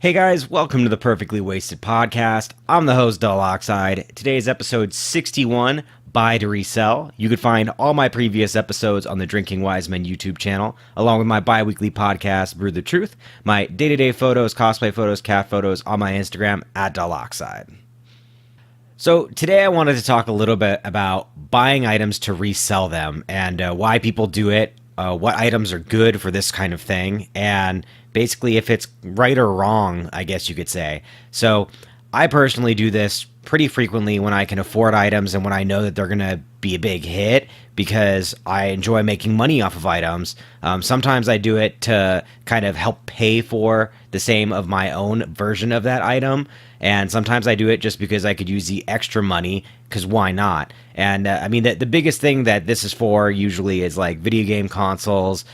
Hey guys, welcome to the Perfectly Wasted Podcast. I'm the host, DullOxide. Today is episode 61, Buy to Resell. You could find all my previous episodes on the Drinking Wise Men YouTube channel, along with my bi-weekly podcast, Brew the Truth, my day-to-day photos, cosplay photos, cat photos on my Instagram, at DullOxide. So today I wanted to talk a little bit about buying items to resell them and why people do it, what items are good for this kind of thing, and basically if it's right or wrong, I guess you could say. So I personally do this pretty frequently when I can afford items and when I know that they're going to be a big hit because I enjoy making money off of items. Sometimes I do it to kind of help pay for the same of my own version of that item. And sometimes I do it just because I could use the extra money, because why not? And I mean, the biggest thing that this is for usually is like video game consoles,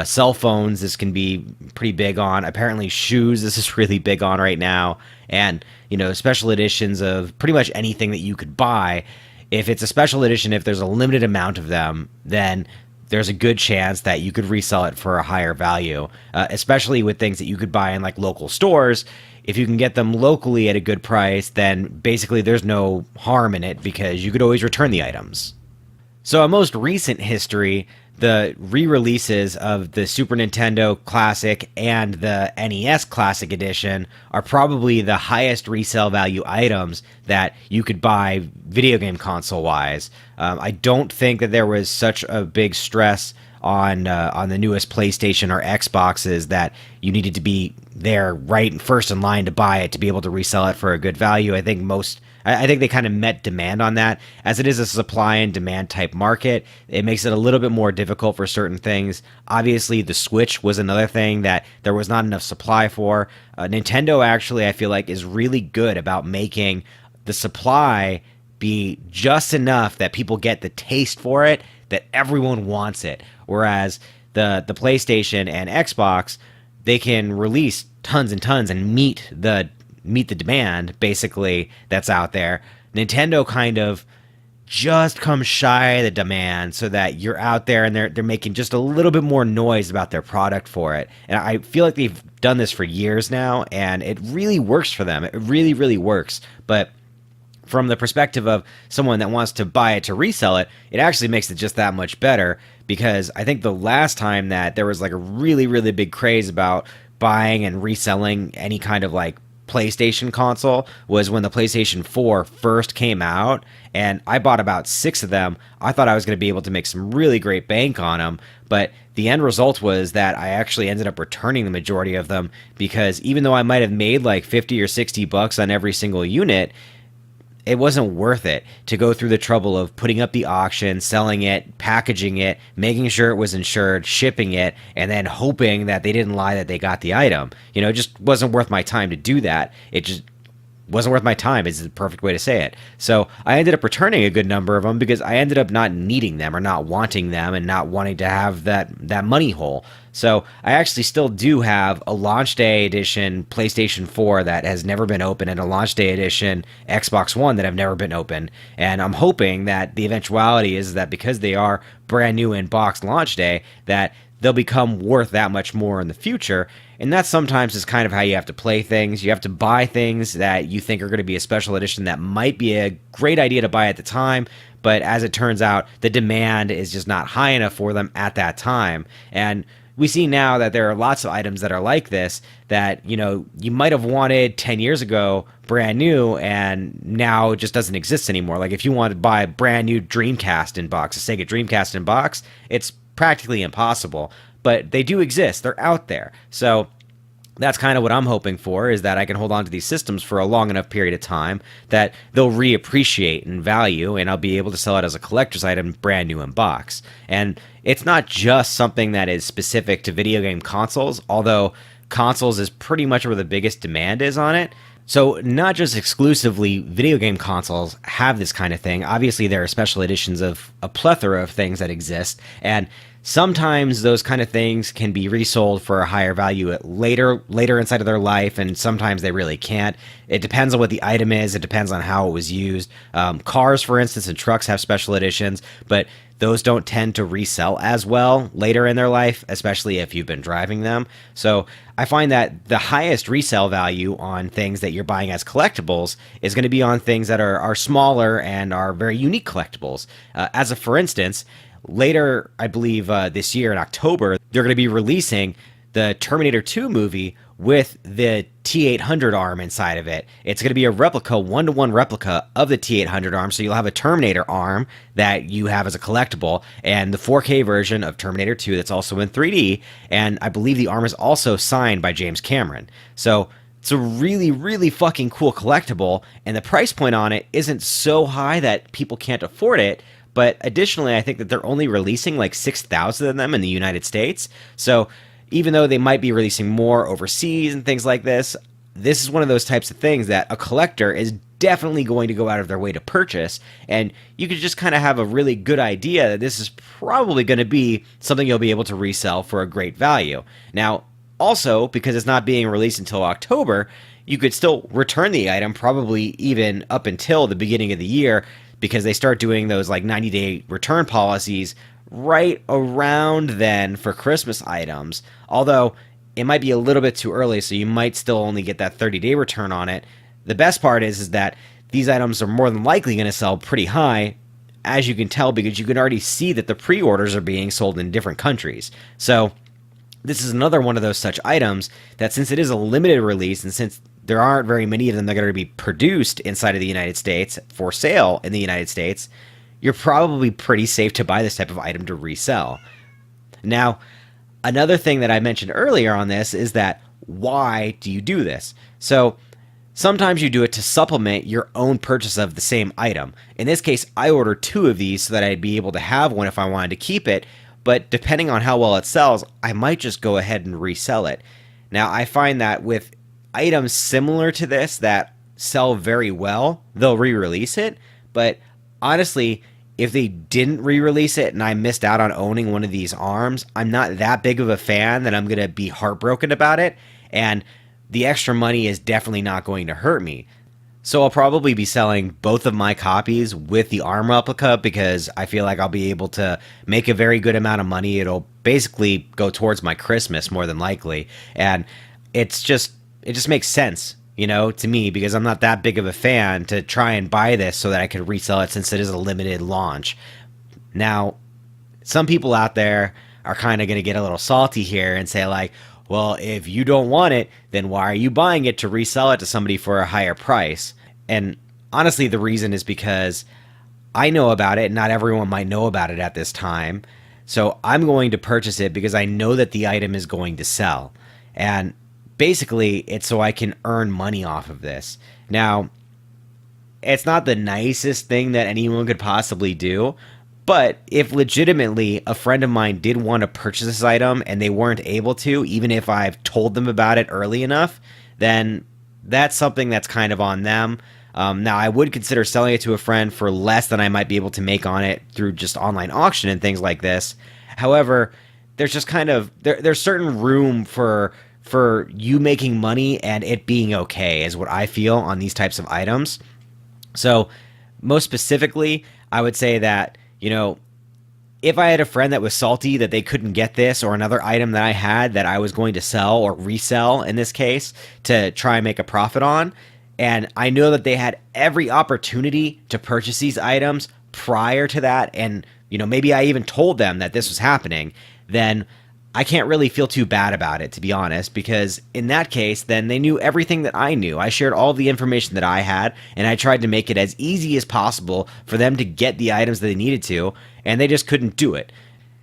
cell phones. This can be pretty big on. Apparently shoes, this is really big on right now. And, you know, special editions of pretty much anything that you could buy. If it's a special edition, if there's a limited amount of them, then there's a good chance that you could resell it for a higher value, especially with things that you could buy in like local stores. If you can get them locally at a good price, then basically there's no harm in it because you could always return the items. So in most recent history, the re-releases of the Super Nintendo Classic and the NES Classic Edition are probably the highest resale value items that you could buy video game console wise. I don't think that there was such a big stress on the newest PlayStation or Xboxes that you needed to be there right first in line to buy it to be able to resell it for a good value. I think they kind of met demand on that. As it is a supply and demand type market, it makes it a little bit more difficult for certain things. Obviously, the Switch was another thing that there was not enough supply for. Nintendo actually, I feel like, is really good about making the supply be just enough that people get the taste for it, that everyone wants it. Whereas the PlayStation and Xbox, they can release tons and tons and meet the demand basically that's out there. Nintendo kind of just comes shy of the demand so that you're out there and they're making just a little bit more noise about their product for it. And I feel like they've done this for years now and it really works for them. It really, really works. But from the perspective of someone that wants to buy it to resell it, it actually makes it just that much better, because I think the last time that there was like a really, really big craze about buying and reselling any kind of like PlayStation console was when the PlayStation 4 first came out, and I bought about 6 of them. I thought I was going to be able to make some really great bank on them, but the end result was that I actually ended up returning the majority of them, because even though I might have made like 50 or 60 bucks on every single unit, it wasn't worth it to go through the trouble of putting up the auction, selling it, packaging it, making sure it was insured, shipping it, and then hoping that they didn't lie that they got the item. You know, it just wasn't worth my time to do that. It just wasn't worth my time is the perfect way to say it. So I ended up returning a good number of them because I ended up not needing them or not wanting them and not wanting to have that money hole. So I actually still do have a launch day edition PlayStation 4 that has never been open and a launch day edition Xbox One that have never been open. And I'm hoping that the eventuality is that because they are brand new in box launch day, that they'll become worth that much more in the future. And that sometimes is kind of how you have to play things. You have to buy things that you think are going to be a special edition that might be a great idea to buy at the time, but as it turns out, the demand is just not high enough for them at that time. And we see now that there are lots of items that are like this that, you know, you might have wanted 10 years ago brand new and now it just doesn't exist anymore. Like if you want to buy a brand new Dreamcast in box, a Sega Dreamcast in box, it's practically impossible, but they do exist. They're out there. So that's kind of what I'm hoping for, is that I can hold on to these systems for a long enough period of time that they'll reappreciate in value and I'll be able to sell it as a collector's item brand new in box. And it's not just something that is specific to video game consoles, although consoles is pretty much where the biggest demand is on it. So not just exclusively video game consoles have this kind of thing. Obviously, there are special editions of a plethora of things that exist, and sometimes those kind of things can be resold for a higher value at later inside of their life, and sometimes they really can't. It depends on what the item is. It depends on how it was used. Cars, for instance, and trucks have special editions, but those don't tend to resell as well later in their life, especially if you've been driving them. So I find that the highest resale value on things that you're buying as collectibles is going to be on things that are smaller and are very unique collectibles. As a for instance, later, I believe this year in October, they're going to be releasing the Terminator 2 movie with the T-800 arm inside of it. It's going to be a replica, one-to-one replica of the T-800 arm, so you'll have a Terminator arm that you have as a collectible, and the 4K version of Terminator 2 that's also in 3D, and I believe the arm is also signed by James Cameron. So it's a really, really fucking cool collectible, and the price point on it isn't so high that people can't afford it. But additionally, I think that they're only releasing like 6,000 of them in the United States. So even though they might be releasing more overseas and things like this is one of those types of things that a collector is definitely going to go out of their way to purchase. And you could just kind of have a really good idea that this is probably going to be something you'll be able to resell for a great value. Now, also, because it's not being released until October, you could still return the item probably even up until the beginning of the year, because they start doing those like 90-day return policies right around then for Christmas items. Although it might be a little bit too early, so you might still only get that 30-day return on it. The best part is that these items are more than likely going to sell pretty high, as you can tell, because you can already see that the pre-orders are being sold in different countries. So this is another one of those such items that, since it is a limited release, and since there aren't very many of them that are going to be produced inside of the United States for sale in the United States, you're probably pretty safe to buy this type of item to resell. Now, another thing that I mentioned earlier on this is that, why do you do this? So sometimes you do it to supplement your own purchase of the same item. In this case, I ordered 2 of these so that I'd be able to have one if I wanted to keep it, but depending on how well it sells, I might just go ahead and resell it. Now, I find that with items similar to this that sell very well, they'll re-release it, but honestly, if they didn't re-release it and I missed out on owning one of these arms, I'm not that big of a fan that I'm going to be heartbroken about it, and the extra money is definitely not going to hurt me. So I'll probably be selling both of my copies with the arm replica, because I feel like I'll be able to make a very good amount of money. It'll basically go towards my Christmas more than likely, and it just makes sense, you know, to me, because I'm not that big of a fan to try and buy this so that I could resell it, since it is a limited launch. Now, some people out there are kind of going to get a little salty here and say like, well, if you don't want it, then why are you buying it to resell it to somebody for a higher price? And honestly, the reason is because I know about it, and not everyone might know about it at this time. So I'm going to purchase it because I know that the item is going to sell. And basically, it's so I can earn money off of this. Now, it's not the nicest thing that anyone could possibly do, but if legitimately a friend of mine did want to purchase this item and they weren't able to, even if I've told them about it early enough, then that's something that's kind of on them. Now, I would consider selling it to a friend for less than I might be able to make on it through just online auction and things like this. However, there's just kind of, there's certain room for you making money and it being okay, is what I feel on these types of items. So most specifically, I would say that, you know, if I had a friend that was salty that they couldn't get this or another item that I had that I was going to sell or resell in this case to try and make a profit on, and I know that they had every opportunity to purchase these items prior to that, and, you know, maybe I even told them that this was happening, then I can't really feel too bad about it, to be honest, because in that case, then they knew everything that I knew. I shared all the information that I had, and I tried to make it as easy as possible for them to get the items that they needed to, and they just couldn't do it.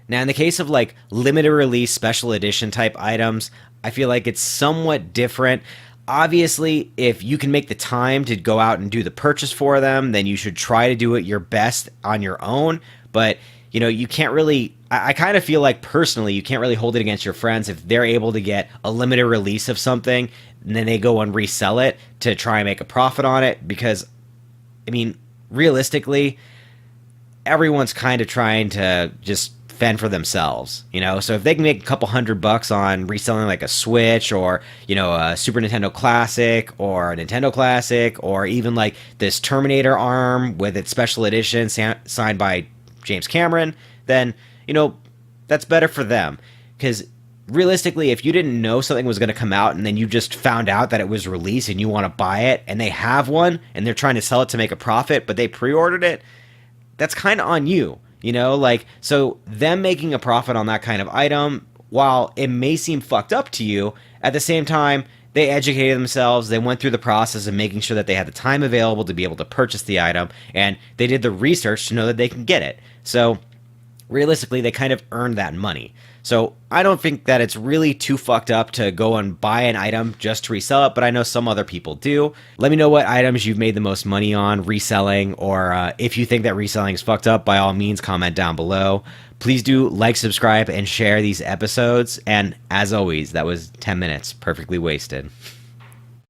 Now, in the case of like limited release special edition type items, I feel like it's somewhat different. Obviously, if you can make the time to go out and do the purchase for them, then you should try to do it your best on your own, but you know, you can't really, I kind of feel like personally, you can't really hold it against your friends if they're able to get a limited release of something and then they go and resell it to try and make a profit on it, because, I mean, realistically, everyone's kind of trying to just fend for themselves, you know? So if they can make a couple $100 on reselling like a Switch or, you know, a Super Nintendo Classic or a Nintendo Classic, or even like this Terminator arm with its special edition signed by James Cameron, then, that's better for them. Because realistically, if you didn't know something was going to come out and then you just found out that it was released and you want to buy it and they have one and they're trying to sell it to make a profit, but they pre-ordered it, that's kind of on you, so them making a profit on that kind of item, while it may seem fucked up to you, at the same time, they educated themselves, they went through the process of making sure that they had the time available to be able to purchase the item, and they did the research to know that they can get it. So realistically, they kind of earned that money. So I don't think that it's really too fucked up to go and buy an item just to resell it, but I know some other people do. Let me know what items you've made the most money on reselling, or if you think that reselling is fucked up, by all means, comment down below. Please do like, subscribe, and share these episodes. And as always, that was 10 minutes perfectly wasted.